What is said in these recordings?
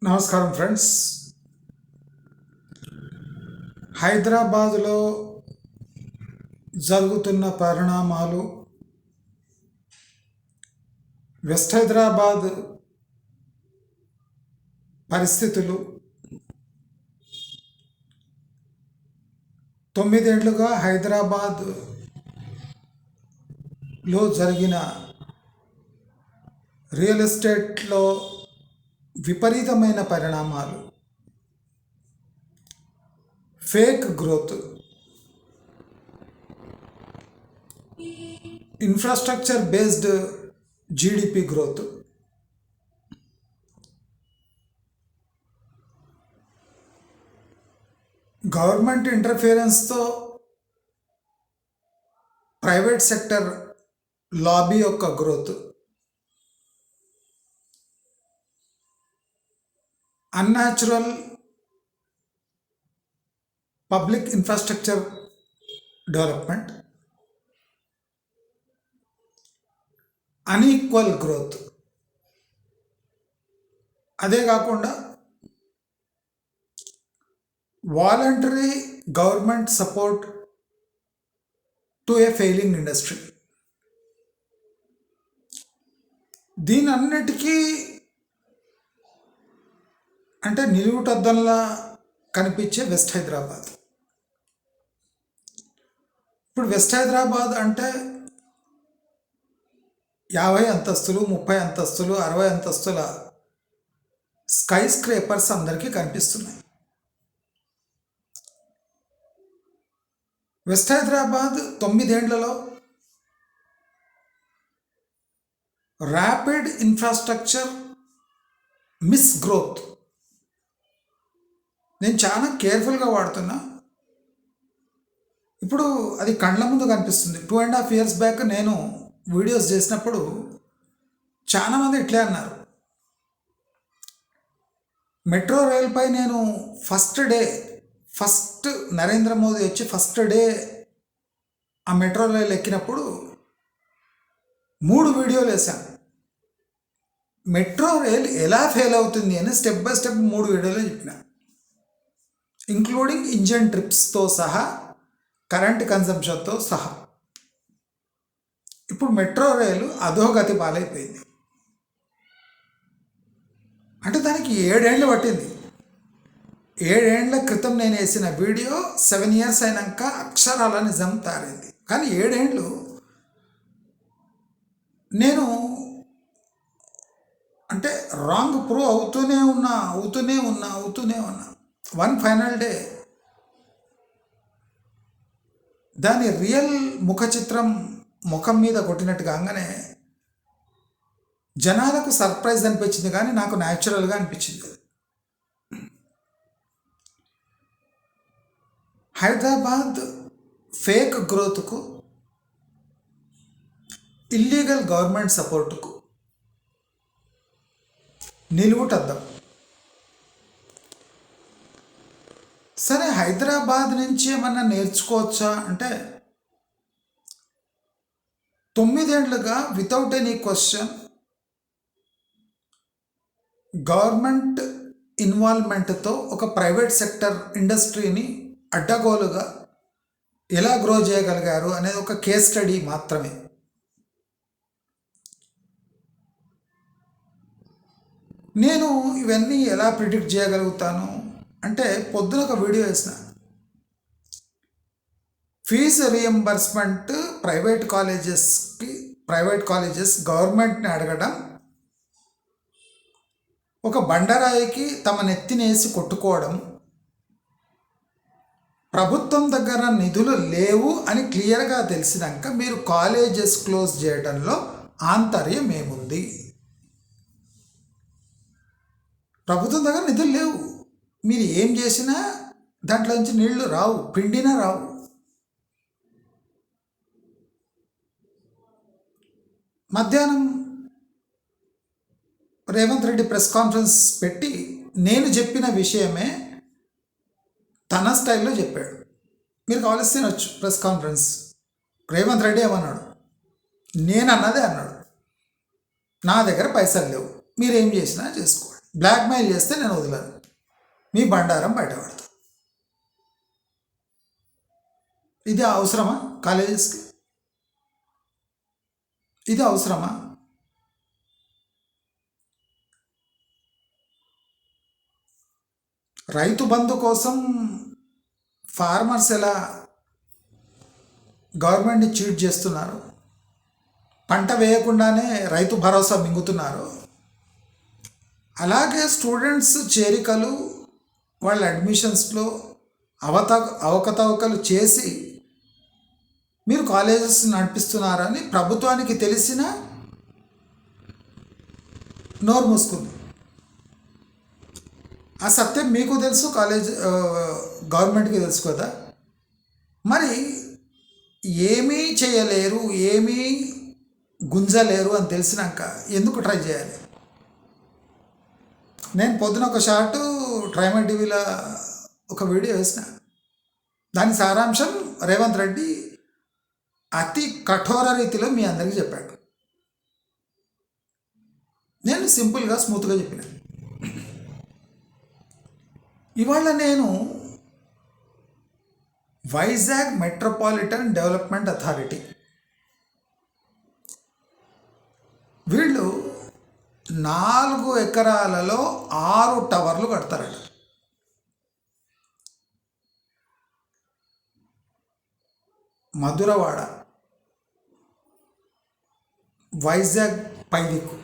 నమస్కారం ఫ్రెండ్స్. హైదరాబాదులో జరుగుతున్న పరిణామాలు, వెస్ట్ హైదరాబాద్ పరిస్థితులు, 9 ఏళ్లుగా హైదరాబాద్లో జరిగిన రియల్ ఎస్టేట్లో విపరీతమైన పరిణామాలు, fake growth, infrastructure based GDP growth, government ఇంటర్ఫియరెన్స్తో ప్రైవేట్ సెక్టర్ లాబీ యొక్క growth, unnatural public infrastructure development, unequal growth. అదే కాకుండా voluntary government support to a failing industry. దీనన్నిటికీ అంటే నిలువుటద్దంలా కనిపించే వెస్ట్ హైదరాబాద్. ఇప్పుడు వెస్ట్ హైదరాబాద్ అంటే 50 అంతస్తులు, 30 అంతస్తులు, 60 అంతస్తుల స్కై స్క్రేపర్స్ అందరికీ కనిపిస్తున్నాయి. వెస్ట్ హైదరాబాద్ 9 ఏళ్లలో ర్యాపిడ్ ఇన్ఫ్రాస్ట్రక్చర్ మిస్ గ్రోత్. నేను చాలా కేర్ఫుల్గా వాడుతున్నా. ఇప్పుడు అది కండ్ల ముందు కనిపిస్తుంది. 2.5 years బ్యాక్ నేను వీడియోస్ చేసినప్పుడు చాలామంది ఇట్లే అన్నారు. మెట్రో రైల్పై నేను ఫస్ట్ నరేంద్ర మోదీ వచ్చి ఫస్ట్ డే ఆ మెట్రో రైలు ఎక్కినప్పుడు 3 వీడియోలు వేశాను. మెట్రో రైల్ ఎలా ఫెయిల్ అవుతుంది అని స్టెప్ బై స్టెప్ 3 వీడియోలు చెప్పిన, ఇంక్లూడింగ్ ఇంజన్ ట్రిప్స్తో సహా, కరెంట్ కన్సంప్షన్తో సహా. ఇప్పుడు మెట్రో రైలు అధోగతి పాలైపోయింది. అంటే దానికి 7 ఏళ్ళు పట్టింది. 7 ఏళ్ల క్రితం నేను వేసిన వీడియో 7 years అయినాక అక్షరాల నిజం తారింది. కానీ 7 ఏళ్ళు నేను అంటే రాంగ్ ప్రూవ్ అవుతూనే ఉన్నా. వన్ ఫైనల్ డే దాని రియల్ ముఖం మీద కొట్టినట్టు కాగానే జనాలకు సర్ప్రైజ్ అనిపించింది, కానీ నాకు న్యాచురల్గా అనిపించింది. హైదరాబాద్ ఫేక్ గ్రోత్కు, ఇల్లీగల్ గవర్నమెంట్ సపోర్టుకు నిలువుటద్దం. సరే, హైదరాబాద్ నుంచి ఏమన్నా నేర్చుకోవచ్చా అంటే 9 ఏళ్లుగా వితౌట్ ఎనీ క్వశ్చన్ గవర్నమెంట్ ఇన్వాల్వ్మెంట్తో ఒక ప్రైవేట్ సెక్టర్ ఇండస్ట్రీని అడ్డగోలుగా ఎలా గ్రో చేయగలిగారు అనేది ఒక కేస్ స్టడీ మాత్రమే. నేను ఇవన్నీ ఎలా ప్రిడిక్ట్ చేయగలుగుతాను అంటే, పొద్దున ఒక వీడియో వేసిన, ఫీజు రియంబర్స్మెంట్ ప్రైవేట్ కాలేజెస్ గవర్నమెంట్ని అడగడం ఒక బండరాయికి తమ నెత్తినేసి కొట్టుకోవడం, ప్రభుత్వం దగ్గర నిధులు లేవు అని క్లియర్గా తెలిసినాక మీరు కాలేజెస్ క్లోజ్ చేయడంలో ఆంతర్యం ఏముంది? ప్రభుత్వం దగ్గర నిధులు లేవు, మీరు ఏం చేసినా దాంట్లో నుంచి నీళ్లు రావు, పిండినా రావు. మధ్యాహ్నం రేవంత్ రెడ్డి ప్రెస్ కాన్ఫరెన్స్ పెట్టి నేను చెప్పిన విషయమే తన స్టైల్లో చెప్పాడు. మీరు కావాల్సి తినొచ్చు ప్రెస్ కాన్ఫరెన్స్. రేవంత్ రెడ్డి ఏమన్నాడు? నేను అన్నదే అన్నాడు, నా దగ్గర పైసలు లేవు, మీరేం చేసినా చేసుకోండి. బ్లాక్మెయిల్ చేస్తే నేను వదలను, మీ బండారం బయటపడతా. ఇది అవసరమా కాలేజెస్కి? ఇది అవసరమా? రైతు బంధు కోసం ఫార్మర్స్ ఎలా గవర్నమెంట్ని చీట్ చేస్తున్నారు, పంట వేయకుండానే రైతు భరోసా మింగుతున్నారు, అలాగే స్టూడెంట్స్ చేరికలు వాళ్ళ అడ్మిషన్స్లో అవకతవకలు చేసి మీరు కాలేజెస్ నడిపిస్తున్నారని ప్రభుత్వానికి తెలిసిన నోరు మూసుకుంది. ఆ సత్యం మీకు తెలుసు, గవర్నమెంట్కి తెలుసు కదా. మరి ఏమీ చేయలేరు, ఏమీ గుంజలేరు అని తెలిసినాక ఎందుకు ట్రై చేయాలి? నేను పొద్దున ఒక షార్టు ట్రైమర్ టీవీలో ఒక వీడియో వేసిన, దాని సారాంశం రేవంత్ రెడ్డి అతి కఠోర రీతిలో మీ అందరికీ చెప్పాడు. నేను సింపుల్గా స్మూత్గా చెప్పిన. ఇవాళ నేను వైజాగ్ మెట్రోపాలిటన్ డెవలప్మెంట్ అథారిటీ వీళ్ళు 4 ఎకరాలలో 6 టవర్లు కడతారట. మధురవాడ, వైజాగ్ పైదిక్కు,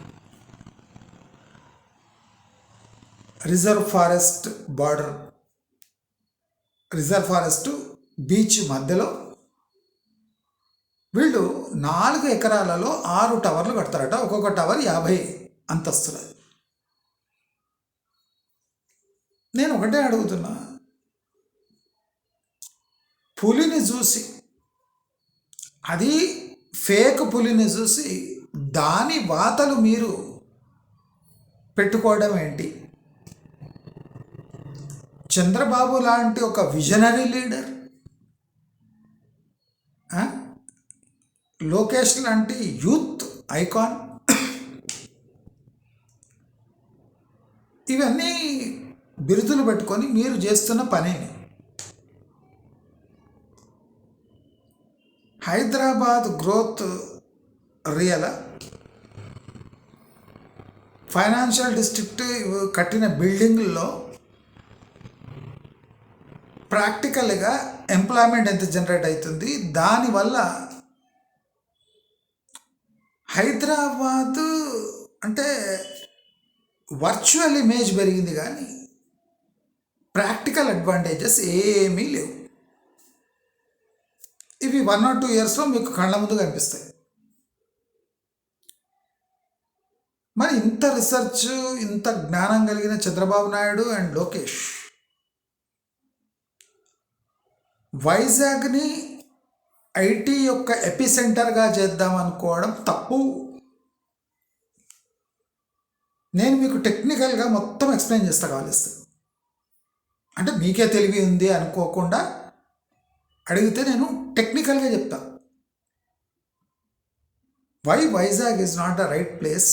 reserve forest border, reserve forest beach మధ్యలో వీళ్ళు 4 ఎకరాలలో 6 టవర్లు కడతారట. ఒక్కొక్క టవర్ 50 అంతస్తులు. నేను ఒకటే అడుగుతున్నా, పులిని చూసి, అది ఫేక్ పులిని చూసి దాని వాతలు మీరు పెట్టుకోవడం ఏంటి? చంద్రబాబు లాంటి ఒక విజనరీ లీడర్, లోకేష్ లాంటి యూత్ ఐకాన్, ఇవన్నీ బిరుదులు పెట్టుకొని మీరు చేస్తున్న పనిని Hyderabad growth real financial district కట్టిన బిల్డింగ్ల్లో ప్రాక్టికల్గా ఎంప్లాయ్మెంట్ ఎంత జనరేట్ అవుతుంది, దానివల్ల హైదరాబాద్ అంటే వర్చువల్ ఇమేజ్ పెరిగింది కానీ ప్రాక్టికల్ అడ్వాంటేజెస్ ఏమీ లేవు. ఇవి 1 or 2 ఇయర్స్లో మీకు కళ్ళ ముందు కనిపిస్తాయి. మరి ఇంత రీసెర్చ్, ఇంత జ్ఞానం కలిగిన చంద్రబాబు నాయుడు అండ్ లోకేష్ వైజాగ్ని ఐటీ యొక్క ఎపిసెంటర్గా చేద్దాం అనుకోవడం తప్పు. నేను మీకు టెక్నికల్గా మొత్తం ఎక్స్ప్లెయిన్ చేస్తా కావాలిస్తే, అంటే మీకే తెలివి ఉంది అనుకోకుండా అడిగితే నేను టెక్నికల్గా చెప్తా. Why Vizag is not the right place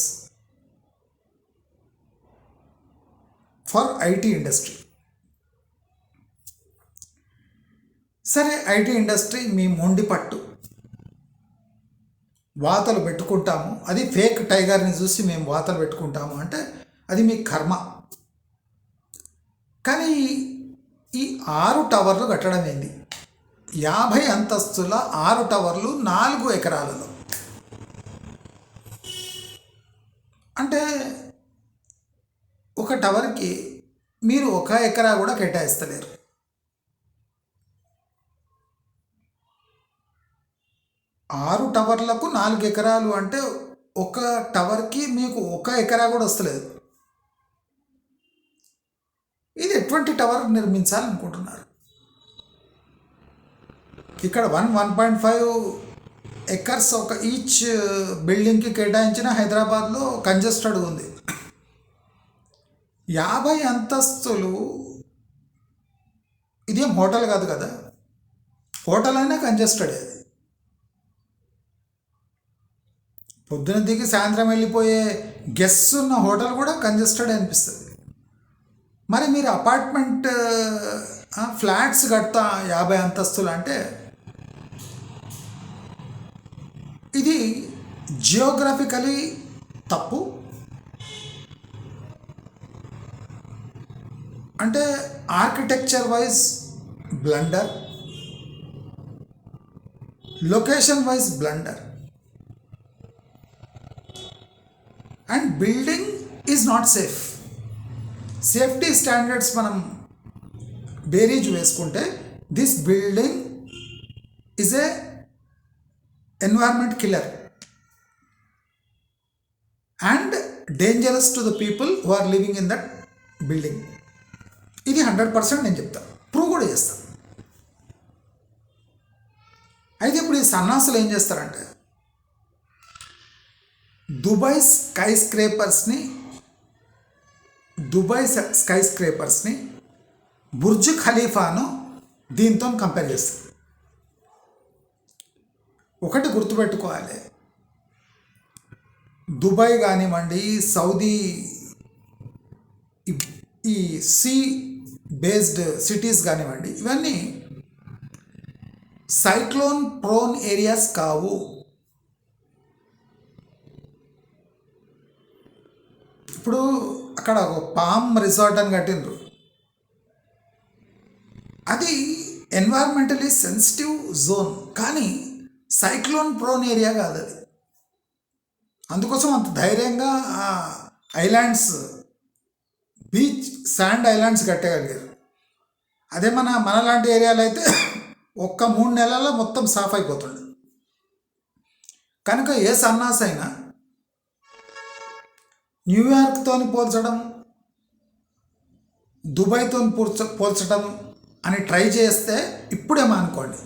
for IT industry. సరే, ఐటీ ఇండస్ట్రీ మీ మొండి పట్టు, వాతలు పెట్టుకుంటాము, అది ఫేక్ టైగర్ని చూసి మేము వాతలు పెట్టుకుంటాము అంటే అది మీ కర్మ. కానీ ఈ 6 టవర్లు కట్టడం ఏంది? 50 అంతస్తుల 6 టవర్లు 4 ఎకరాలలో, అంటే ఒక టవర్కి మీరు 1 ఎకరా కూడా కేటాయిస్తలేరు. ఆరు టవర్లకు 4 ఎకరాలు అంటే ఒక టవర్కి మీకు 1 ఎకరా కూడా వస్తలేదు. ఇది ఎటువంటి టవర్ నిర్మించాలనుకుంటున్నారు? ఇక్కడ 1.5 ఎకర్స్ ఒక ఈచ్ బిల్డింగ్కి కేటాయించిన హైదరాబాద్లో కంజెస్టెడ్ ఉంది. 50 అంతస్తులు, ఇదేం హోటల్ కాదు కదా, హోటల్ అయినా కంజెస్టెడ్. అది పొద్దున దిగి సాయంత్రం వెళ్ళిపోయే గెస్ట్స్ ఉన్న హోటల్ కూడా కంజెస్టెడ్ అనిపిస్తుంది. మరి మీరు అపార్ట్మెంట్ ఫ్లాట్స్ కడతా 50 అంతస్తులు అంటే ఇది జియోగ్రఫికలీ తప్పు. అంటే architecture wise blunder, location wise blunder, and building is not safe. Safety standards మనం బేరీజ్ వేసుకుంటే this building is a environment killer and dangerous to the people who are living in that building. ఇది 100% నేను చెప్తాను, prove కూడా చేస్తాను. అయితే ఇప్పుడు ఈ సన్నాసులు ఏం చేస్తారంటే దుబాయ్ స్కై స్క్రేపర్స్ని బుర్జ్ ఖలీఫాను దీంతో కంపేర్ చేస్తారు. ఒకటి గుర్తుపెట్టుకోవాలి, దుబాయ్ కానివ్వండి, సౌదీ ఈ సీ బేస్డ్ సిటీస్ కానివ్వండి, ఇవన్నీ సైక్లోన్ ప్రోన్ ఏరియాస్ కావు. ఇప్పుడు అక్కడ ఒక పామ్ రిసార్ట్ అని కట్టిండ్రు, అది ఎన్వైర్మెంటలీ సెన్సిటివ్ జోన్, కానీ సైక్లోన్ ప్రోన్ ఏరియా కాదు అది. అందుకోసం అంత ధైర్యంగా ఆ ఐలాండ్స్, బీచ్ శాండ్ ఐలాండ్స్ కట్టగలిగారు. అదే మనలాంటి ఏరియాలో అయితే ఒక్క 3 నెలల్లో మొత్తం సాఫ్ అయిపోతుంది. కనుక ఏ సన్నాస్ అయినా న్యూయార్క్తో పోల్చడం, దుబాయ్తో పోల్చడం అని ట్రై చేస్తే ఇప్పుడేమో అనుకోండి,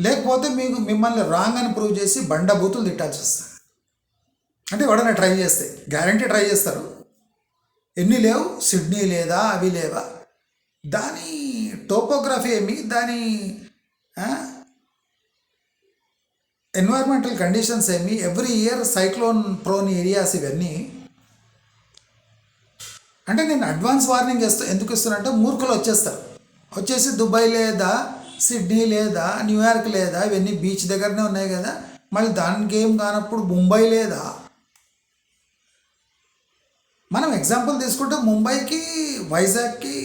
లేకపోతే మిమ్మల్ని రాంగ్ అని ప్రూవ్ చేసి బండబూతులు తిట్టాల్సి వస్తుంది. అంటే ఎవడన్నా ట్రై చేస్తే గ్యారంటీ ట్రై చేస్తారు. ఎన్ని లేవు, సిడ్నీ లేదా, అవి లేవా, దాని టోపోగ్రఫీ ఏమి, దాని ఎన్వైర్మెంటల్ కండిషన్స్ ఏమి, every year cyclone prone areas ఇవన్నీ. అంటే నేను అడ్వాన్స్ వార్నింగ్ ఎందుకు ఇస్తున్నా, మూర్ఖులు వచ్చేసి దుబాయ్ లేదా, సిడ్నీ లేదా, న్యూయార్క్ లేదా, ఇవన్నీ బీచ్ దగ్గరనే ఉన్నాయి కదా, మళ్ళీ దానికి ఏం కానప్పుడు ముంబై లేదా. మనం ఎగ్జాంపుల్ తీసుకుంటే ముంబైకి, వైజాగ్కి,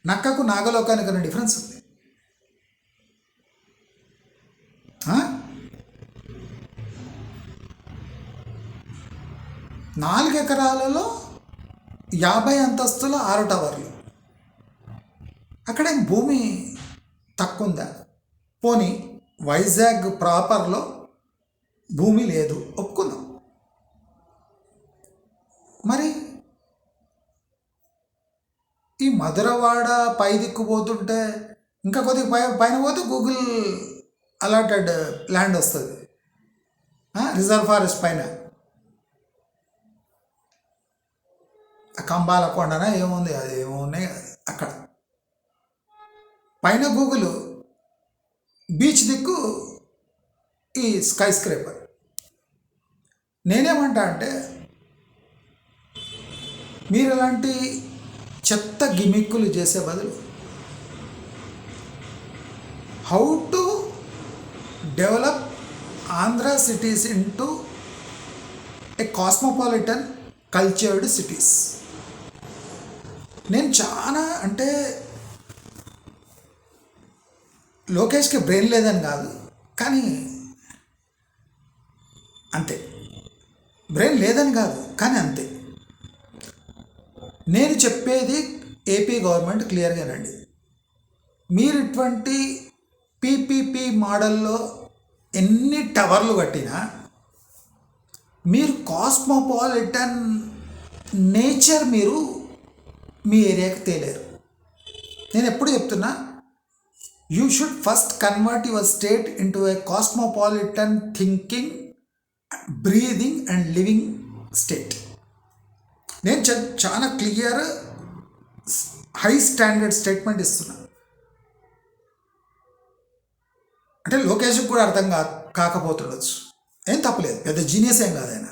నక్కకు నాగలోకానికి అనే డిఫరెన్స్ ఉంది. 4 ఎకరాలలో 50 అంతస్తుల 6 టవర్లు. అక్కడేం భూమి తక్కువ ఉందా? పోనీ వైజాగ్ ప్రాపర్లో భూమి లేదు, ఒప్పుకుందాం. మరి ఈ మధురవాడ పై దిక్కు పోతుంటే, ఇంకా కొద్దిగా పైన పోతే గూగుల్ అలాటెడ్ ల్యాండ్ వస్తుంది, రిజర్వ్ ఫారెస్ట్ పైన. కంబాల కొండన ఏముంది, అది ఏమున్నాయి అక్కడ పైన గూగుల్, బీచ్ దిక్కు ఈ స్కై స్క్రేపర్. నేనేమంటా అంటే మీరు ఇలాంటి చెత్త గిమిక్కులు చేసే బదులు how to develop Andhra cities into A cosmopolitan cultured cities. నేను చాలా అంటే లోకేష్కి బ్రెయిన్ లేదని కాదు, కానీ అంతే. బ్రెయిన్ లేదని కాదు, కానీ అంతే. నేను చెప్పేది ఏపీ గవర్నమెంట్ క్లియర్గానండి. మీరు ఇటువంటి పీపీపీ మోడల్లో ఎన్ని టవర్లు కట్టినా మీరు కాస్మోపాలిటన్ నేచర్ మీరు మీ ఏరియాకి తేలేరు. నేను ఎప్పుడు చెప్తున్నా, you should first convert your state into A cosmopolitan thinking, breathing and living state. నేను చాలా క్లియర్ హై స్టాండర్డ్ స్టేట్మెంట్ ఇస్తున్నా. అంటే లోకేష్కి కూడా అర్థం కాకపోతుండొచ్చు, ఏం తప్పలేదు, పెద్ద జీనియస్ ఏం కాదు ఆయన.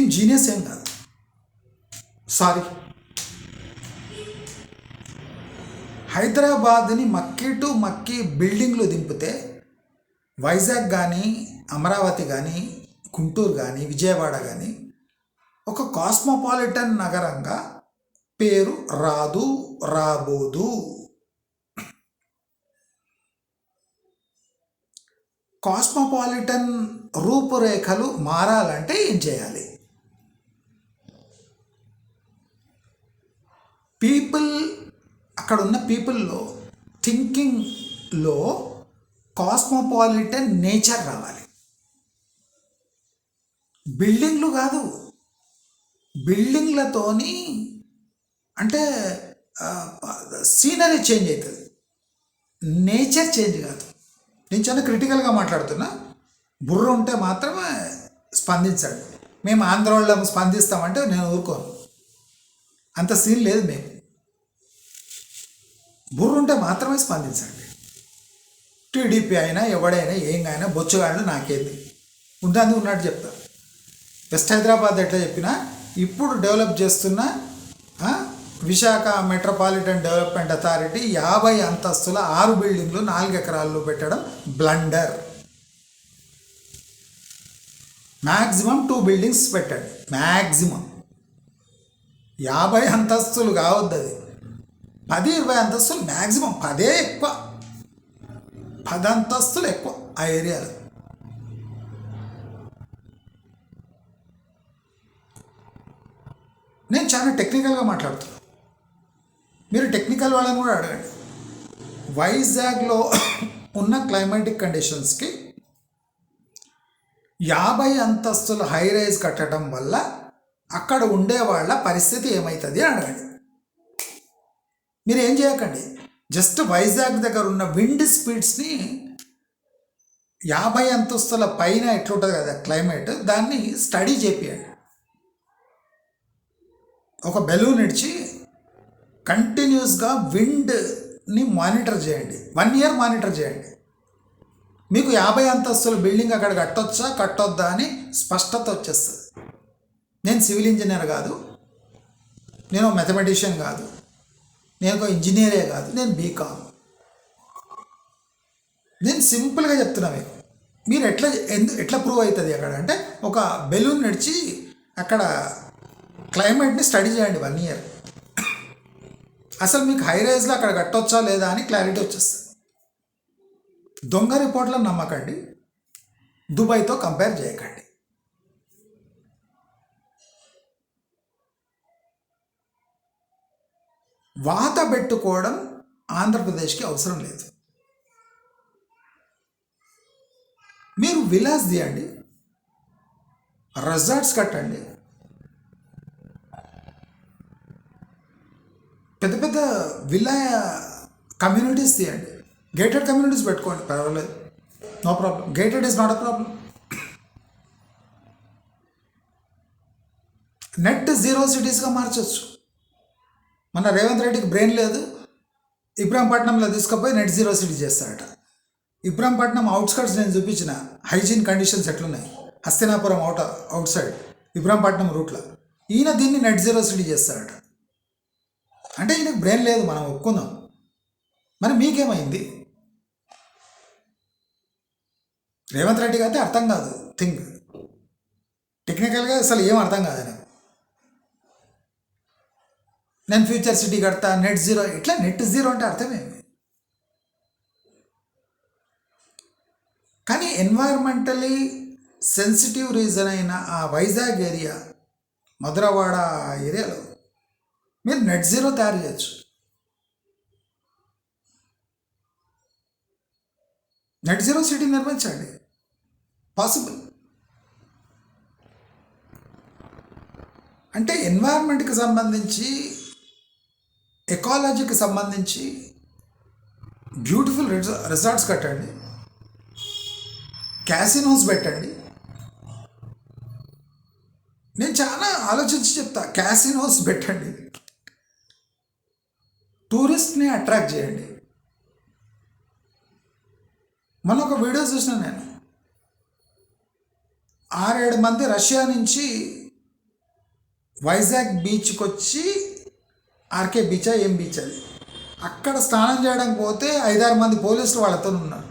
వీడేం జీనియస్ ఏం కాదు. సారీ, హైదరాబాద్ని మక్కి టు మక్కి బిల్డింగ్లు దింపితే వైజాగ్ కానీ, అమరావతి కానీ, గుంటూరు కానీ, విజయవాడ కానీ ఒక కాస్మోపాలిటన్ నగరంగా పేరు రాదు, రాబోదు. కాస్మోపాలిటన్ రూపురేఖలు మారాలంటే ఏం చేయాలి? పీపుల్, అక్కడ ఉన్న పీపుల్లో థింకింగ్లో కాస్మోపాలిటన్ నేచర్ రావాలి. బిల్డింగ్లు కాదు, బిల్డింగ్లతోని అంటే సీనరీ చేంజ్ అవుతుంది, నేచర్ చేంజ్ కాదు. నేను చాలా క్రిటికల్గా మాట్లాడుతున్నా. బుర్ర ఉంటే మాత్రమే స్పందించండి. మేము ఆంధ్ర వాళ్ళం స్పందిస్తామంటే నేను ఊరుకోను, అంత సీన్ లేదు. మేము బుర్ర ఉంటే మాత్రమే స్పందించండి. టీడీపీ అయినా ఎవడైనా ఏం అయినా బొచ్చుగాళ్ళు నాకేంది, ఉంటుంది ఉన్నట్టు చెప్తారు. వెస్ట్ హైదరాబాద్ ఎట్లా చెప్పినా ఇప్పుడు డెవలప్ చేస్తున్న విశాఖ మెట్రోపాలిటన్ డెవలప్మెంట్ అథారిటీ 50 అంతస్తుల 6 బిల్డింగ్లు 4 ఎకరాల్లో పెట్టడం బ్లండర్. మ్యాక్సిమం 2 బిల్డింగ్స్ పెట్టండి, మ్యాక్సిమం. 50 అంతస్తులు కావద్దు, అది 10-20 అంతస్తులు మ్యాక్సిమం. 10 ఎక్కువ, 10 అంతస్తులు ఎక్కువ ఆ ఏరియాలో. నేను చాలా టెక్నికల్గా మాట్లాడుతున్నాను, మీరు టెక్నికల్ వాళ్ళని కూడా అడగండి. వైజాగ్లో ఉన్న క్లైమాటిక్ కండిషన్స్కి 50 అంతస్తుల హై రైజ్ కట్టడం వల్ల అక్కడ ఉండే వాళ్ళ పరిస్థితి ఏమవుతుంది అని అడగండి. మీరు ఏం చేయకండి, జస్ట్ వైజాగ్ దగ్గర ఉన్న విండ్ స్పీడ్స్ని 50 అంతస్తుల పైన ఎట్లుంటుంది కదా క్లైమేట్, దాన్ని స్టడీ చేపియండి. ఒక బెలూన్ ఇచ్చి కంటిన్యూస్గా విండ్ని మానిటర్ చేయండి, 1 ఇయర్ మానిటర్ చేయండి. మీకు 50 అంతస్తుల బిల్డింగ్ అక్కడ కట్టొచ్చా కట్టొద్దా అని స్పష్టత వచ్చేస్తుంది. నేను సివిల్ ఇంజనీర్ కాదు, నేను మ్యాథమెటిషియన్ కాదు, నేను ఒక ఇంజనీరే కాదు, నేను బీకామ్. నేను సింపుల్గా చెప్తున్నా మీకు. మీరు ఎట్లా ప్రూవ్ అవుతుంది అక్కడ అంటే, ఒక బెలూన్ నడిచి అక్కడ క్లైమేట్ని స్టడీ చేయండి 1 ఇయర్. అసలు మీకు హై రైజ్లో అక్కడ కట్టొచ్చా లేదా అని క్లారిటీ వచ్చేస్తుంది. దొంగ రిపోర్ట్లను నమ్మకండి, దుబాయ్తో కంపేర్ చేయకండి. వాత పెట్టుకోవడం ఆంధ్రప్రదేశ్కి అవసరం లేదు. మీరు విలాస్ తీయండి, రిసార్ట్స్ కట్టండి, పెద్ద పెద్ద విల్లా కమ్యూనిటీస్ తీయండి, గేటెడ్ కమ్యూనిటీస్ పెట్టుకోండి, పర్వాలేదు, no problem. Gated is not a problem. Net zero సిటీస్గా మార్చవచ్చు. మన రేవంత్ రెడ్డికి బ్రెయిన్ లేదు, ఇబ్రాహీంపట్నంలో తీసుకుపోయి నెట్ జీరో సిటీ చేస్తాడట. ఇబ్రాహీంపట్నం అవుట్స్కట్స్ నేను చూపించిన హైజీన్ కండిషన్స్ ఎట్లున్నాయి, హస్తినాపురం అవుట్ సైడ్ ఇబ్రాహీంపట్నం రూట్లో. ఈయన దీన్ని నెట్ జీరో సిటీ చేస్తాడట. అంటే ఈయనకు బ్రెయిన్ లేదు, మనం ఒప్పుకుందాం. మరి మీకేమైంది? రేవంత్ రెడ్డికి అయితే అర్థం కాదు థింగ్, టెక్నికల్గా అసలు ఏం అర్థం కాదు ఆయన. నేను ఫ్యూచర్ సిటీ కడతా, నెట్ జీరో. ఇట్లా నెట్ జీరో అంటే అర్థమేమి? కానీ ఎన్వైర్మెంటలీ సెన్సిటివ్ రీజన్ అయిన ఆ వైజాగ్ ఏరియా, మధురవాడ ఏరియాలో మీరు నెట్ జీరో తయారు చేయొచ్చు. నెట్ జీరో సిటీ నిర్మించండి, పాసిబుల్. అంటే ఎన్వైర్న్మెంట్కి సంబంధించి, ఎకాలజీకి సంబంధించి బ్యూటిఫుల్ రిసార్ట్స్ కట్టండి, క్యాసినోస్ పెట్టండి. నేను చాలా ఆలోచించి చెప్తా, క్యాసినోస్ పెట్టండి, టూరిస్ట్ని అట్రాక్ట్ చేయండి. మొన్న ఒక వీడియో చూసిన నేను, 6-7 మంది రష్యా నుంచి వైజాగ్ బీచ్కి వచ్చి ఆర్కే బీచా ఏం బీచ్ అది, అక్కడ స్నానం చేయడానికి పోతే 5-6 మంది పోలీసులు వాళ్ళతో ఉన్నారు.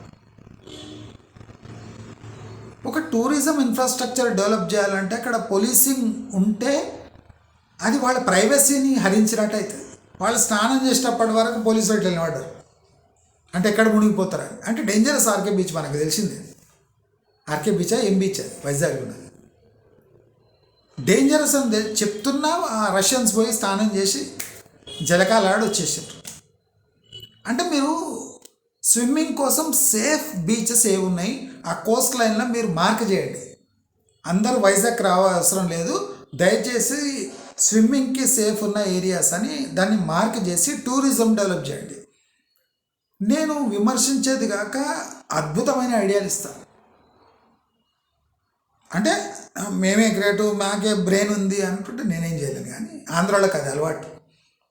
ఒక టూరిజం ఇన్ఫ్రాస్ట్రక్చర్ డెవలప్ చేయాలంటే అక్కడ పోలీసింగ్ ఉంటే అది వాళ్ళ ప్రైవసీని హరించినట్టు అవుతుంది. వాళ్ళు స్నానం చేసేటప్పటి వరకు పోలీసులు ఇట్లా నిలబడ్డారు అంటే ఎక్కడ మునిగిపోతారు అంటే డేంజరస్. ఆర్కే బీచ్ మనకు తెలిసిందే. ఆర్కే బీచా ఏం బీచ్ అది వైజాగ్ ఉన్నది, డేంజరస్ అని చెప్తున్నా ఆ రష్యన్స్ పోయి స్నానం చేసి జలకాలాడి వచ్చేసారు. అంటే మీరు స్విమ్మింగ్ కోసం సేఫ్ బీచెస్ ఏవి ఉన్నాయి ఆ కోస్ట్ లైన్లో మీరు మార్క్ చేయండి. అందరూ వైజాగ్ అవసరం లేదు, దయచేసి స్విమ్మింగ్కి సేఫ్ ఉన్న ఏరియాస్ అని దాన్ని మార్క్ చేసి టూరిజం డెవలప్ చేయండి. నేను విమర్శించేది కాక అద్భుతమైన ఐడియాలు ఇస్తాను. అంటే మేమే గ్రేటు, మాకే బ్రెయిన్ ఉంది అనుకుంటే నేనేం చేయలేను. కానీ ఆంధ్రాలోకి అది అలవాటు.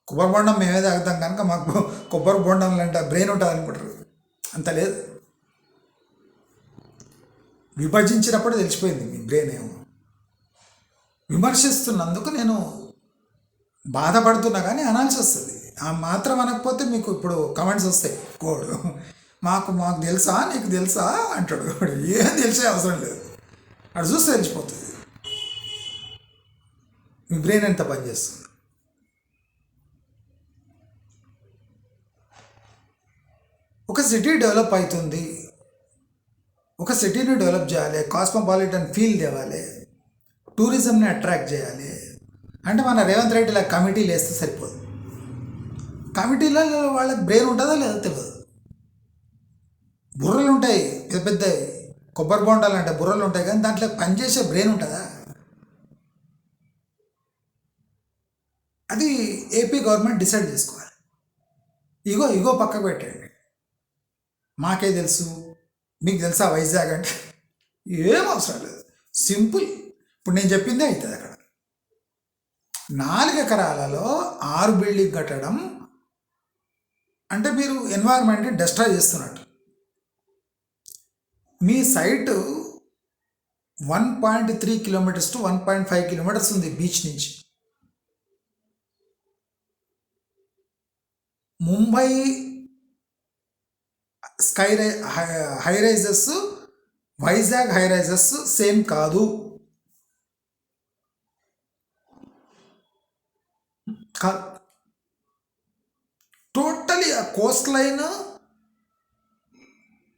కొబ్బరి బొండం మేమే తాగుతాం కనుక మాకు కొబ్బరి బొండం అంటే బ్రెయిన్ ఉంటుంది అనుకుంటారు. అంత లేదు. విభజించినప్పుడు తెలిసిపోయింది మీ బ్రెయిన్ ఏమో. విమర్శిస్తున్నందుకు నేను బాధపడుతున్నా కానీ అనాల్సి వస్తుంది. ఆ మాత్రం అనకపోతే మీకు ఇప్పుడు కమెంట్స్ వస్తాయి. కోడు మాకు తెలుసా, నీకు తెలుసా అంటాడు. ఏం తెలిసే అవసరం లేదు, అక్కడ చూస్తే తెలిసిపోతుంది మీ బ్రెయిన్ ఎంత పనిచేస్తుంది. ఒక సిటీ డెవలప్ అవుతుంది, ఒక సిటీని డెవలప్ చేయాలి, కాస్మోపాలిటన్ ఫీల్ తేవాలి, టూరిజంని అట్రాక్ట్ చేయాలి అంటే మన రేవంత్ రెడ్డిలా కమిటీలు వేస్తే సరిపోదు. కమిటీలలో వాళ్ళకి బ్రెయిన్ ఉంటుందో లేదో తెలియదు. బుర్రలు ఉంటాయి పెద్ద పెద్ద కొబ్బరి బొండాలు అంటే బుర్రలు ఉంటాయి, కానీ దాంట్లో పనిచేసే బ్రెయిన్ ఉంటుందా? అది ఏపీ గవర్నమెంట్ డిసైడ్ చేసుకోవాలి. ఇగో పక్కకు పెట్టండి, మాకే తెలుసు మీకు తెలుసా వైజాగ్ అంటే ఏం అవసరం లేదు. సింపుల్. ఇప్పుడు నేను చెప్పిందే అవుతుంది. అక్కడ 4 ఎకరాలలో 6 బిల్డింగ్ కట్టడం అంటే మీరు ఎన్వైర్న్మెంట్ని డిస్ట్రాయ్ చేస్తున్నట్టు. మీ సైట్ 1.3 కిలోమీటర్స్ టు 1.5 కిలోమీటర్స్ ఉంది బీచ్ నుంచి. Mumbai high rises, Vizag high rises same కాదు. టోటలీ ఆ కోస్ట్ లైన్,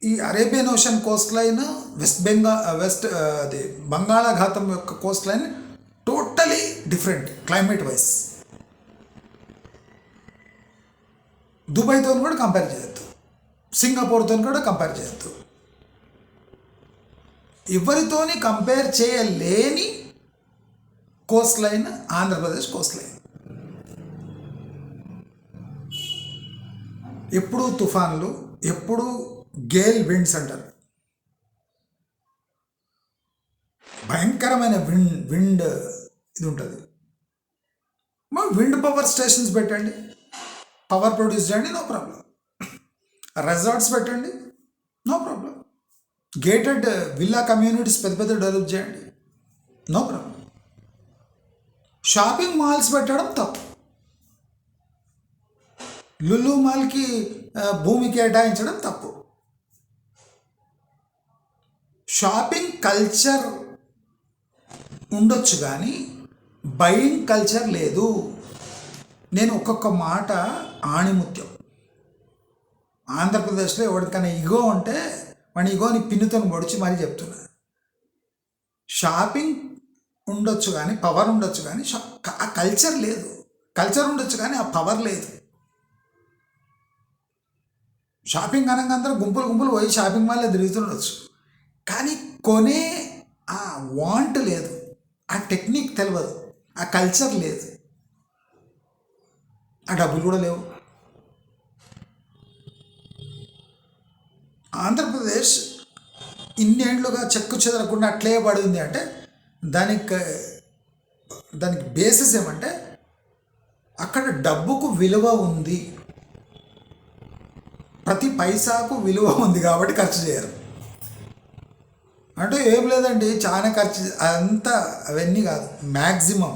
ఈ అరేబియన్ ఓషన్ కోస్ట్ లైన్, అది బంగాళాఖాతం యొక్క coast line totally different climate wise. దుబాయ్తో కూడా కంపేర్ చేయొద్దు, సింగపూర్తో కూడా కంపేర్ చేయొద్దు. ఎవరితోని కంపేర్ చేయలేని coast line Andhra Pradesh coast line. ఎప్పుడు తుఫాన్లు, ఎప్పుడు గేల్ విండ్స్ అంటారు. భయంకరమైన విండ్ ఇది ఉంటుంది. విండ్ పవర్ స్టేషన్స్ పెట్టండి, పవర్ ప్రొడ్యూస్ చేయండి, నో ప్రాబ్లం. రెసార్ట్స్ పెట్టండి, no problem. Gated villa communities పెద్ద పెద్ద డెవలప్ చేయండి, నో ప్రాబ్లం. షాపింగ్ మాల్స్ పెట్టడం తప్పు. లులు మాల్కి భూమి కేటాయించడం తప్పు. షాపింగ్ కల్చర్ ఉండొచ్చు కానీ బయింగ్ కల్చర్ లేదు. నేను ఒక్కొక్క మాట ఆణిముత్యం. ఆంధ్రప్రదేశ్లో ఎవరికైనా ఇగో ఉంటే వాడి ఇగోని పిన్నుతో పొడిచి మరీ చెప్తున్నా. షాపింగ్ ఉండొచ్చు కానీ పవర్ ఉండొచ్చు కానీ ఆ కల్చర్ లేదు. కల్చర్ ఉండొచ్చు కానీ ఆ పవర్ లేదు. షాపింగ్ అనగా అందరూ గుంపులు పోయి షాపింగ్ మాల్లో తిరుగుతుండొచ్చు, కానీ కొనే ఆ వాంట్ లేదు, ఆ టెక్నిక్ తెలియదు, ఆ కల్చర్ లేదు, ఆ డబ్బులు కూడా లేవు. ఆంధ్రప్రదేశ్ ఇన్నేళ్లుగా చెక్కు చెదరకుండా అట్లే పడింది అంటే దానికి బేసిస్ ఏమంటే అక్కడ డబ్బుకు విలువ ఉంది, ప్రతి పైసాకు విలువ ఉంది కాబట్టి ఖర్చు చేయరు. అంటే ఏం లేదండి చాలా ఖర్చు, అంతా అవన్నీ కాదు, మ్యాక్సిమం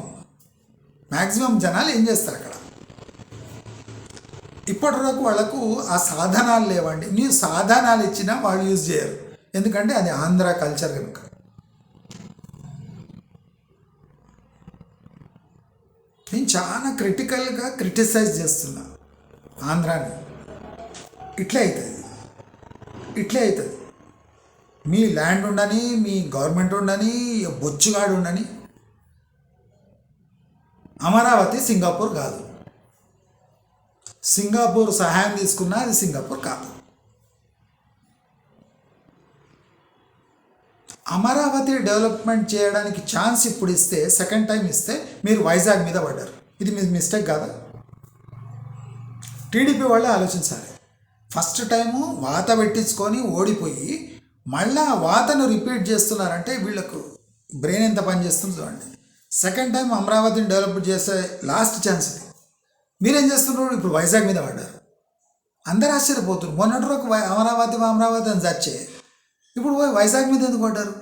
మ్యాక్సిమం జనాలు ఏం చేస్తారు అక్కడ? ఇప్పటి వరకు వాళ్ళకు ఆ సాధనాలు లేవండి. ನೀವು సాధనాలు ఇచ్చినా వాళ్ళు యూజ్ చేయరు, ఎందుకంటే అది ఆంధ్ర కల్చర్ కనుక. నేను చాలా క్రిటికల్గా క్రిటిసైజ్ చేస్తున్నా ఆంధ్రాని. ఇట్లే అవుతుంది, ఇట్లే అవుతుంది. మీ ల్యాండ్ ఉండని, మీ గవర్నమెంట్ ఉండని, బొచ్చుగాడు ఉండని. అమరావతి సింగపూర్ కాదు. సింగపూర్ సహాయం తీసుకున్నా అది సింగపూర్ కాదు. అమరావతి డెవలప్మెంట్ చేయడానికి ఛాన్స్ ఇప్పుడు ఇస్తే, సెకండ్ టైం ఇస్తే మీరు వైజాగ్ మీద పడ్డారు. ఇది మీ మిస్టేక్ కాదా? టీడీపీ వాళ్ళే ఆలోచించాలి. ఫస్ట్ టైము వాత పెట్టించుకొని ఓడిపోయి మళ్ళా వాతను రిపీట్ చేస్తున్నారంటే వీళ్ళకు బ్రెయిన్ ఎంత పని చేస్తుంది చూడండి. సెకండ్ టైం అమరావతిని డెవలప్ చేసే లాస్ట్ ఛాన్స్ ఇది. మీరేం చేస్తున్నారు? ఇప్పుడు వైజాగ్ మీద పడ్డారు. అందరు ఆశ్చర్యపోతున్నారు. మొన్నటి రోజు అమరావతి అని చచ్చే, ఇప్పుడు పోయి వైజాగ్ మీద ఎందుకు పడ్డారు?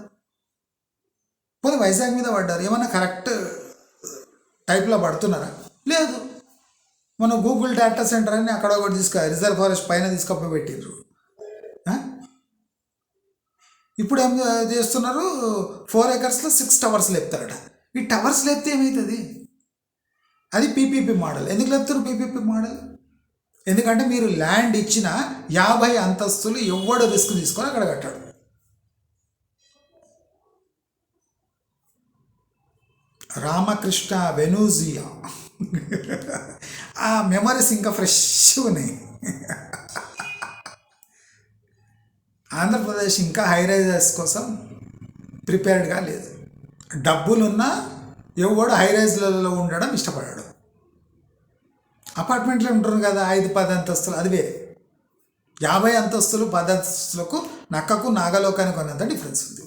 పోయి వైజాగ్ మీద పడ్డారు. ఏమన్నా కరెక్ట్ టైప్లో పడుతున్నారా? లేదు. మన గూగుల్ డేటా సెంటర్ అని అక్కడ ఒకటి రిజర్వ్ ఫారెస్ట్ పైన తీసుకపోయి పెట్టిండ్రు. ఇప్పుడు ఏం చేస్తున్నారు? 4 acres 6 towers లేపుతారట. ఈ టవర్స్ లేపితే ఏమవుతుంది? అది పీపీపీ మోడల్. ఎందుకు లేపుతారు పీపీపీ మోడల్? ఎందుకంటే మీరు ల్యాండ్ ఇచ్చిన 50 అంతస్తులు ఎవడు రిస్క్ తీసుకొని అక్కడ కట్టాడు. రామకృష్ణ వెనూజియా ఆ మెమరీస్ ఇంకా ఫ్రెష్ ఉన్నాయి. ఆంధ్రప్రదేశ్ ఇంకా హైరైజెస్ కోసం ప్రిపేర్డ్గా లేదు. డబ్బులున్నా ఎవడు హైరైజ్లలో ఉండడం ఇష్టపడాడు. అపార్ట్మెంట్లో ఉంటారు కదా, 5-10 అంతస్తులు, అది వేరే. 50 అంతస్తులు 10 అంతస్తులకు నక్కకు నాగలోకానికి కొన్నంత డిఫరెన్స్ ఉంది.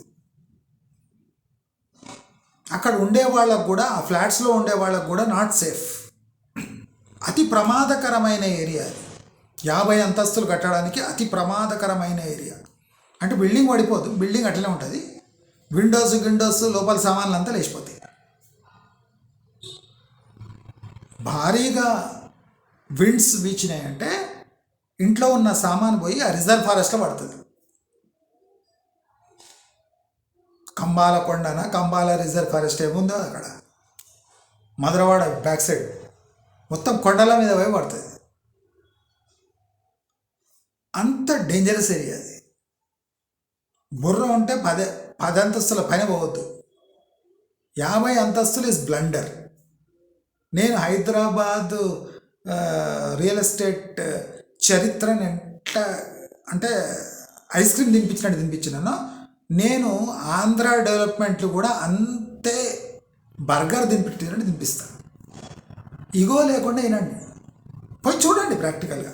అక్కడ ఉండే వాళ్ళకు కూడా, ఆ ఫ్లాట్స్లో ఉండే వాళ్ళకు కూడా నాట్ సేఫ్. అతి ప్రమాదకరమైన ఏరియా అది. 50 అంతస్తులు కట్టడానికి అతి ప్రమాదకరమైన ఏరియా. అంటే బిల్డింగ్ పడిపోదు, బిల్డింగ్ అట్లనే ఉంటుంది. విండోస్ లోపల సామాన్లు అంతా లేచిపోతాయి. భారీగా విండ్స్ వీచినాయంటే ఇంట్లో ఉన్న సామాన్ పోయి ఆ రిజర్వ్ ఫారెస్ట్లో పడుతుంది. కంబాల కొండన కంబాల రిజర్వ్ ఫారెస్ట్ ఏముందో అక్కడ మధురవాడ బ్యాక్ సైడ్ మొత్తం కొండల మీద పోయి పడుతుంది. అంత డేంజరస్ ఏరియా అది. బుర్ర ఉంటే 10 అంతస్తుల పైన పోవద్దు. 50 అంతస్తులు ఇస్ బ్లండర్. నేను హైదరాబాద్ రియల్ ఎస్టేట్ చరిత్రను ఎట్లా అంటే ఐస్ క్రీమ్ తినిపించినట్టు తినిపించినాను. నేను ఆంధ్ర డెవలప్మెంట్లు కూడా అంతే బర్గర్ తినిపించినట్టు తినిపిస్తాను. ఇగో లేకుండా వినండి, పోయి చూడండి, ప్రాక్టికల్గా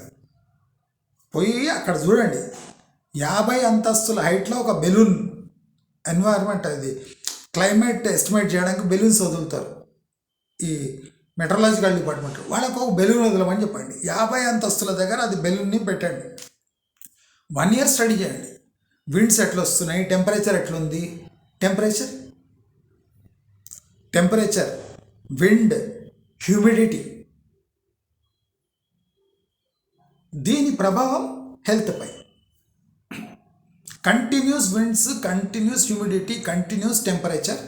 పోయి అక్కడ చూడండి. 50 అంతస్తుల హైట్లో ఒక బెలూన్ ఎన్వైర్న్మెంట్, అది క్లైమేట్ ఎస్టిమేట్ చేయడానికి బెలూన్స్ వదులుతారు ఈ మెట్రలాజికల్ డిపార్ట్మెంట్. వాళ్ళకు ఒక బెలూన్ వదలమని చెప్పండి. 50 అంతస్తుల దగ్గర అది బెలూన్ని పెట్టండి. 1 year స్టడీ చేయండి. విండ్స్ ఎట్లా వస్తున్నాయి, టెంపరేచర్ ఎట్లుంది, టెంపరేచర్, విండ్, హ్యూమిడిటీ, దీని ప్రభావం హెల్త్పై. Continuous winds, continuous humidity, continuous temperature,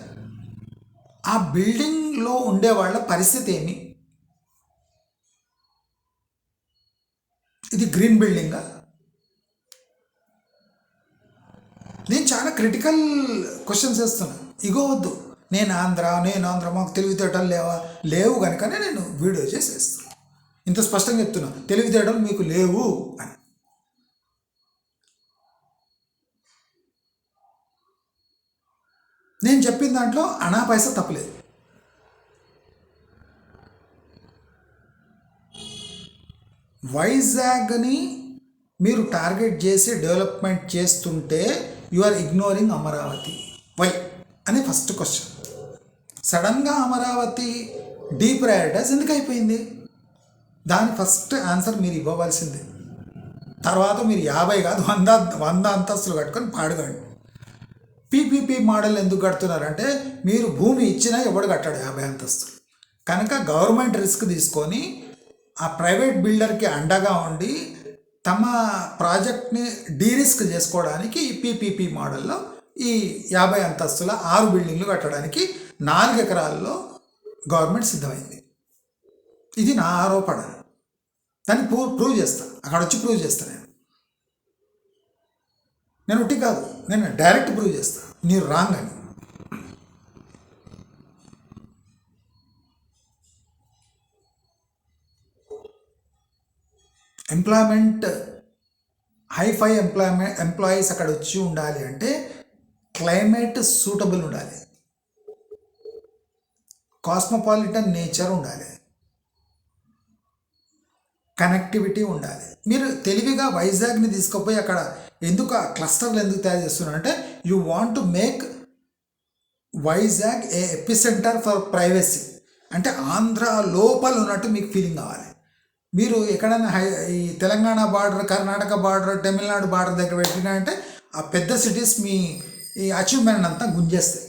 ఆ బిల్డింగ్లో ఉండే వాళ్ళ పరిస్థితి ఏమి? ఇది గ్రీన్ బిల్డింగా? నేను చాలా క్రిటికల్ క్వశ్చన్స్ వేస్తున్నా. ఇగో వద్దు, నేను ఆంధ్ర మాకు తెలివితేటలు లేవు కనుకనే నేను వీడియో చేసేస్తాను. ఇంత స్పష్టంగా చెప్తున్నా, తెలివితేటలు మీకు లేవు అని. నేను చెప్పిన దాంట్లో అనా పైసా తప్పలేదు. వైజాగ్ని మీరు టార్గెట్ చేసి డెవలప్మెంట్ చేస్తుంటే you are ignoring Amaravati. Why అని ఫస్ట్ క్వశ్చన్. సడన్గా అమరావతి డీప్రయారిటైజ్ ఎందుకు అయిపోయింది? దాని ఫస్ట్ ఆన్సర్ మీరు ఇవ్వవలసిందే. తర్వాత మీరు 50 కాదు 100 అంతస్తులు కట్టుకొని పాడుగాండి. పీపీపీ మోడల్ ఎందుకు కడుతున్నారంటే మీరు భూమి ఇచ్చినా ఎవడు కట్టాడు 50 అంతస్తులు. కనుక గవర్నమెంట్ రిస్క్ తీసుకొని ఆ ప్రైవేట్ బిల్డర్కి అండగా ఉండి తమ ప్రాజెక్ట్ని డీరిస్క్ చేసుకోవడానికి ఈ పీపీపీ మోడల్లో ఈ 50 అంతస్తుల 6 బిల్డింగ్లు కట్టడానికి 4 ఎకరాల్లో గవర్నమెంట్ సిద్ధమైంది. ఇది నా ఆరోపణ. దాన్ని ప్రూవ్ చేస్తా, అక్కడ వచ్చి ప్రూవ్ చేస్తా. నేను ఒకటి కాదు, నేను డైరెక్ట్ ప్రూవ్ చేస్తా మీరు రాంగ్ అని. ఎంప్లాయ్మెంట్ హైఫై ఎంప్లాయీస్ అక్కడ వచ్చి ఉండాలి అంటే క్లైమేట్ సూటబుల్ ఉండాలి, కాస్మోపాలిటన్ నేచర్ ఉండాలి, కనెక్టివిటీ ఉండాలి. మీరు తెలివిగా వైజాగ్ని తీసుకుపోయి అక్కడ ఎందుకు ఆ క్లస్టర్లు ఎందుకు తయారు చేస్తున్నారంటే you want to make Vizag A epicentre for privacy. అంటే ఆంధ్ర లోపల ఉన్నట్టు మీకు ఫీలింగ్ కావాలి. మీరు ఎక్కడైనా ఈ Telangana border, Karnataka border, Tamil Nadu border దగ్గర పెట్టినా అంటే ఆ పెద్ద సిటీస్ మీ ఈ అచీవ్మెంట్ అంతా గుంజేస్తాయి.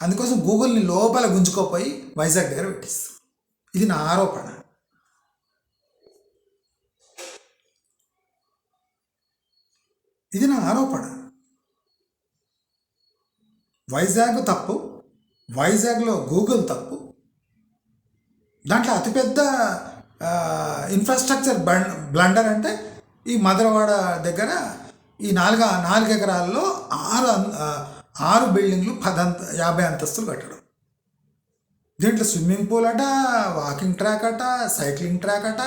అందుకోసం గూగుల్ని లోపల గుంజుకోపోయి వైజాగ్ దగ్గర పెట్టిస్తాం. ఇది నా ఆరోపణ. ఇది నా ఆరోపణ. వైజాగ్ తప్పు, వైజాగ్లో గూగుల్ తప్పు. దాంట్లో అతిపెద్ద ఇన్ఫ్రాస్ట్రక్చర్ బ్లండర్ అంటే ఈ మధురవాడ దగ్గర ఈ 4 ఎకరాల్లో 6 బిల్డింగ్లు 50 అంతస్తులు కట్టడం. దీంట్లో స్విమ్మింగ్ పూల్ అట, వాకింగ్ ట్రాక్ అట, సైక్లింగ్ ట్రాక్ అట,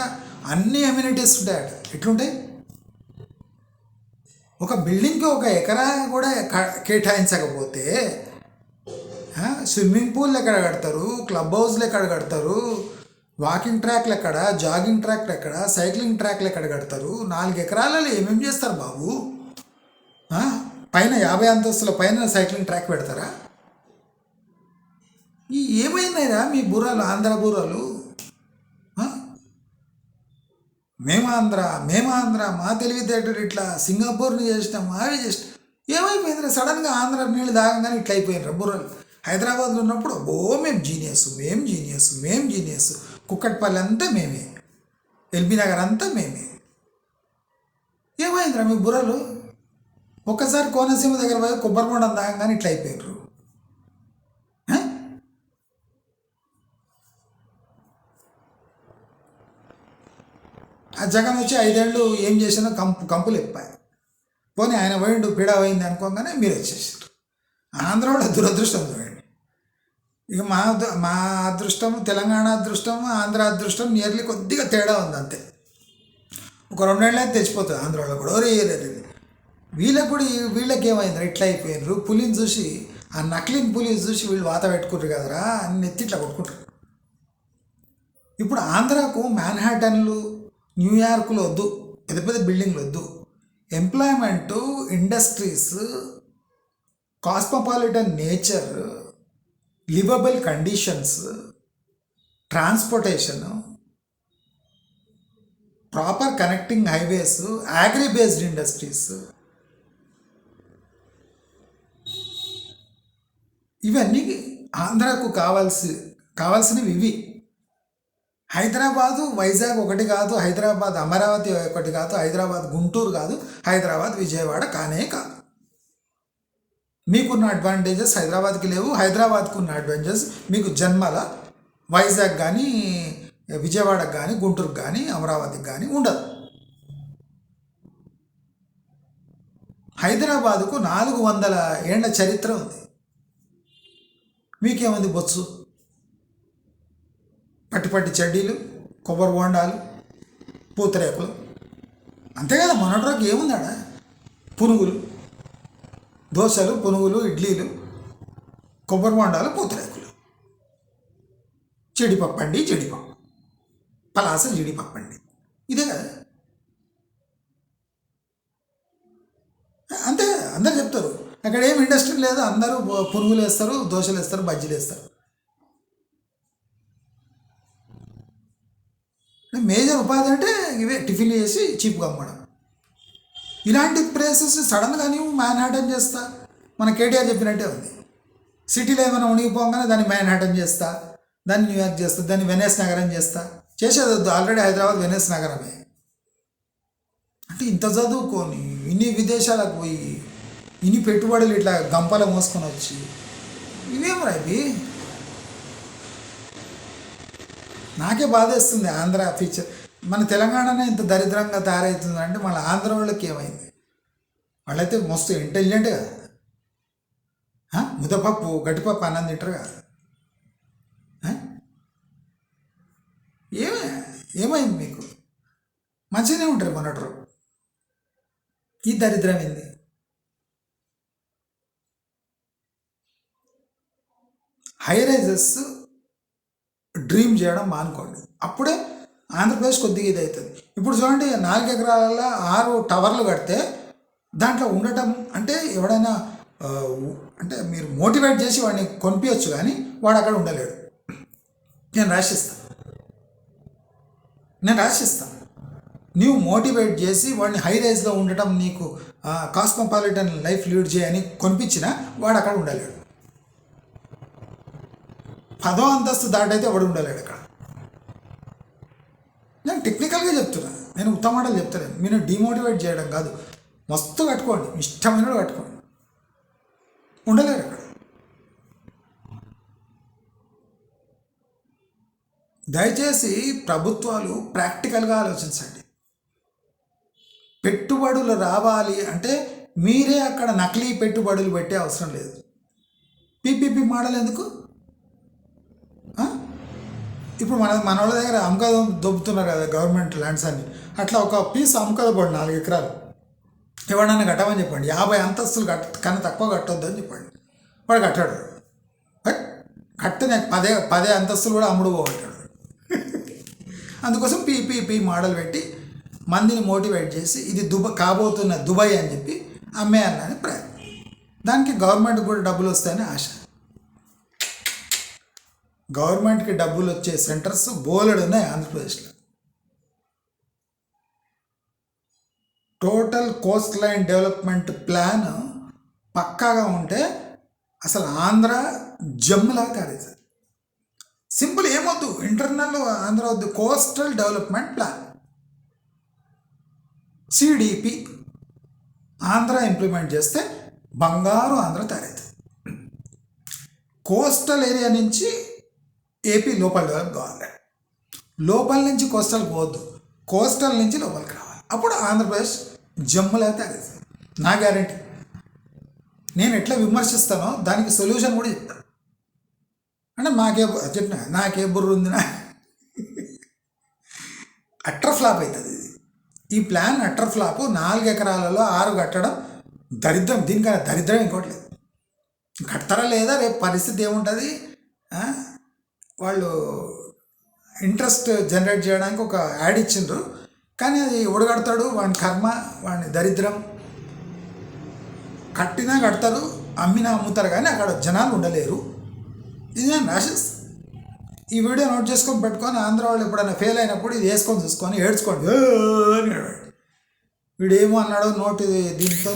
అన్ని అమ్యూనిటీస్ ఉంటాయట. ఎట్లుంటాయి? ఒక బిల్డింగ్కి 1 ఎకరా కూడా కేటాయించకపోతే స్విమ్మింగ్ పూల్ ఎక్కడ కడతారు, క్లబ్ హౌస్లు ఎక్కడ కడతారు, వాకింగ్ ట్రాక్లు ఎక్కడ, జాగింగ్ ట్రాక్లు ఎక్కడ, సైక్లింగ్ ట్రాక్లు ఎక్కడ కడతారు? 4 ఎకరాలలో ఏమేమి చేస్తారు బాబు? పైన 50 అంతస్తుల పైన సైక్లింగ్ ట్రాక్ పెడతారా? ఏమైందిరా మీ బుర్రలు, ఆంధ్ర బుర్రలు? మేమాంధ్ర మా తెలివితేటలు ఇట్లా సింగపూర్ని చేసినాం, అవి చేసినాం. ఏమైపోయిందిరా సడన్గా ఆంధ్ర నీళ్ళు దాగంగానే ఇట్లా అయిపోయినరా బుర్రలు. హైదరాబాద్లో ఉన్నప్పుడు మేము జీనియస్, కుక్కట్పల్లి అంతా మేమే, ఎల్బీ నగర్ అంతా మేమే. ఏమైందిరా మీ బుర్రలు? ఒక్కసారి కోనసీమ దగ్గర పోయి కొబ్బరి బొండం దాగంగానే ఇట్లా అయిపోయినరు. ఆ జగన్ వచ్చి 5 ఏళ్ళు ఏం చేసినా కంపులు ఎప్పాయి. పోనీ ఆయన పోయిండు పీడా పోయింది అనుకోగానే మీరు వచ్చేసారు. ఆంధ్రలో దురదృష్టం చూడండి. ఇక మా అదృష్టం, తెలంగాణ అదృష్టం, ఆంధ్ర అదృష్టం నియర్లీ కొద్దిగా తేడా ఉంది అంతే. ఒక 2 ఏళ్ళు అయితే తెచ్చిపోతుంది ఆంధ్రలో కూడా. వీళ్ళకి ఏమైంది ఇట్లా అయిపోయినారు? పులిని చూసి, ఆ నకిలీని పులిని చూసి వీళ్ళు వాత పెట్టుకుంటారు కదరా అని ఎత్తి ఇట్లా కొట్టుకుంటారు. ఇప్పుడు ఆంధ్రాకు మ్యాన్హాటన్లు, న్యూయార్క్లో వద్దు, పెద్ద పెద్ద బిల్డింగ్లు వద్దు. Employment, industries, cosmopolitan nature, liveable conditions, transportation, proper connecting highways, agri based industries, ఇవన్నీ ఆంధ్రాకు కావాల్సినవి ఇవి. హైదరాబాదు వైజాగ్ ఒకటి కాదు, హైదరాబాద్ అమరావతి ఒకటి కాదు, హైదరాబాద్ గుంటూరు కాదు, హైదరాబాద్ విజయవాడ కానే కాదు. మీకున్న అడ్వాంటేజెస్ హైదరాబాద్కి లేవు, హైదరాబాద్కు ఉన్న అడ్వాంటేజెస్ మీకు జన్మల వైజాగ్ కానీ, విజయవాడకు కానీ, గుంటూరుకు కానీ, అమరావతికి కానీ ఉండదు. హైదరాబాదుకు 400 ఏళ్ల చరిత్ర ఉంది. మీకేముంది? బొత్సు, పట్టి చెడ్డీలు, కొబ్బరి బోండాలు, పూతరేకులు, అంతే కదా. మొన్నటి రోజుకి ఏముందాడా? పునుగులు, దోశలు, పునుగులు, ఇడ్లీలు, కొబ్బరి బోండాలు, పూతరేకులు, జీడిపప్పు, పలాస జీడిపప్పు, ఇదే కదా. అంతే కదా, అందరు చెప్తారు. అక్కడ ఏం ఇండస్ట్రీ లేదు, అందరూ పునుగులు వేస్తారు, దోశలు వేస్తారు, బజ్జీలు వేస్తారు. మేజర్ ఉపాధి అంటే ఇవే, టిఫిన్లు చేసి చీప్గా అమ్మడం. ఇలాంటి ప్లేసెస్ సడన్గా నువ్వు మ్యాన్హాటన్ చేస్తా, మన కేటీఆర్ చెప్పినట్టే ఉంది. సిటీలో ఏమైనా ఉనిగిపోగానే దాన్ని మ్యాన్హాటన్ చేస్తా, దాన్ని న్యూయార్క్ చేస్తా, దాన్ని వెనస్ నగరం చేస్తా. చేసేది వద్దు, ఆల్రెడీ హైదరాబాద్ వెనస్ నగరమే. అంటే ఇంత చదువుకొని ఇన్ని విదేశాలకు పోయి ఇన్ని పెట్టుబడులు ఇట్లా గంపల మోసుకొని వచ్చి ఇవేమరా ఇవి? నాకే బాధేస్తుంది ఆంధ్ర ఫీచర్. మన తెలంగాణనే ఇంత దరిద్రంగా తయారవుతుందంటే మళ్ళీ ఆంధ్ర వాళ్ళకి ఏమైంది? వాళ్ళైతే మస్తు ఇంటెలిజెంట్ కదా, ముద్దపప్పు గట్టిపప్పు అన్నం తింటారు కదా. ఏమే ఏమైంది మీకు? మంచిగానే ఉంటారు మొన్నటి. ఈ దరిద్రం ఏంది? హై రైజెస్ డ్రీమ్ చేయడం మానుకోండి, అప్పుడే ఆంధ్రప్రదేశ్ కొద్దిగా ఇది అవుతుంది. ఇప్పుడు చూడండి, 4 ఎకరాలలో 6 టవర్లు కడితే దాంట్లో ఉండటం అంటే ఎవడైనా అంటే మీరు మోటివేట్ చేసి వాడిని కొనిపించచ్చు, కానీ వాడు అక్కడ ఉండలేడు. నేను రాసిస్తాను. నీవు మోటివేట్ చేసి వాడిని హై రైజ్లో ఉండటం, నీకు కాస్మోపాలిటన్ లైఫ్ లీడ్ చేయని కొనిపించినా వాడు అక్కడ ఉండలేడు. 10వ అంతస్తు దాటైతే వాడు ఉండలేడు అక్కడ. నేను టెక్నికల్గా చెప్తున్నా, నేను ఉత్తమాటలు చెప్తాను. మీరు డిమోటివేట్ చేయడం కాదు, మస్తు కట్టుకోండి, ఇష్టమైన కట్టుకోండి, ఉండలేరు అక్కడ. దయచేసి ప్రభుత్వాలు ప్రాక్టికల్గా ఆలోచించండి. పెట్టుబడులు రావాలి అంటే మీరే అక్కడ నకిలీ పెట్టుబడులు పెట్టే అవసరం లేదు. పీపీపీ మోడల్ ఎందుకు? ఇప్పుడు మన వాళ్ళ దగ్గర అమ్మకద దొబ్బుతున్నారు కదా గవర్నమెంట్ ల్యాండ్స్ అన్ని. అట్లా ఒక పీస్ అమ్మకద పడి 4 ఎకరాలు ఎవడన్నా కట్టమని చెప్పండి. 50 అంతస్తులు కన్నా తక్కువ కట్టొద్దు అని చెప్పండి. వాడు కట్టాడు. కట్టిన 10 అంతస్తులు కూడా అమ్ముడు పోగొట్టాడు. అందుకోసం పీపీపీ మోడల్ పెట్టి మందిని మోటివేట్ చేసి ఇది కాబోతున్న దుబాయ్ అని చెప్పి అమ్మేయాలని ప్రయత్నం. దానికి గవర్నమెంట్కి కూడా డబ్బులు వస్తాయని ఆశ. గవర్నమెంట్కి డబ్బులు వచ్చే సెంటర్స్ బోలెడు ఉన్నాయి ఆంధ్రప్రదేశ్లో. Total Coast line development plan పక్కాగా ఉంటే అసలు ఆంధ్ర జమ్ములా తయారవుతుంది. సింపుల్, ఏమొద్దు, ఇంటర్నల్ ఆంధ్ర వద్దు, coastal development plan CDP Andhra implement చేస్తే బంగారు ఆంధ్ర తయారవుతుంది. కోస్టల్ ఏరియా నుంచి ఏపీ లోపల డెవలప్ కావాలి, లోపల నుంచి కోస్టల్ పోవద్దు, కోస్టల్ నుంచి లోపలికి రావాలి. అప్పుడు ఆంధ్రప్రదేశ్ జమ్ములా తయారవుతుంది. నా గ్యారంటీ. నేను ఎట్లా విమర్శిస్తానో దానికి సొల్యూషన్ కూడా చెప్తాను. అంటే నాకే బుర్ర ఉంది, అట్టర్ ఫ్లాప్ అవుతుంది ఇది. ఈ ప్లాన్ అట్టర్ ఫ్లాప్. 4 ఎకరాలలో 6 కట్టడం దరిద్రం. దీనికన్నా దరిద్రం ఇంకోటి లేదు. కడతారా లేదా రేపు పరిస్థితి ఏముంటుంది? వాళ్ళు ఇంట్రెస్ట్ జనరేట్ చేయడానికి ఒక యాడ్ ఇచ్చిండ్రు, కానీ అది ఎవడు కడతాడు? వాడిని కర్మ, వాడిని దరిద్రం. కట్టినా కడతారు, అమ్మినా అమ్ముతారు, కానీ అక్కడ జనాలు ఉండలేరు. ఇది నేను రాసిస్తాను. ఈ వీడియో నోట్ చేసుకొని పెట్టుకొని ఆంధ్ర వాళ్ళు ఎప్పుడైనా ఫెయిల్ అయినప్పుడు ఇది వేసుకొని చూసుకొని ఏడ్చుకోండి. వీడు ఏమో అన్నాడో నోటు దీంతో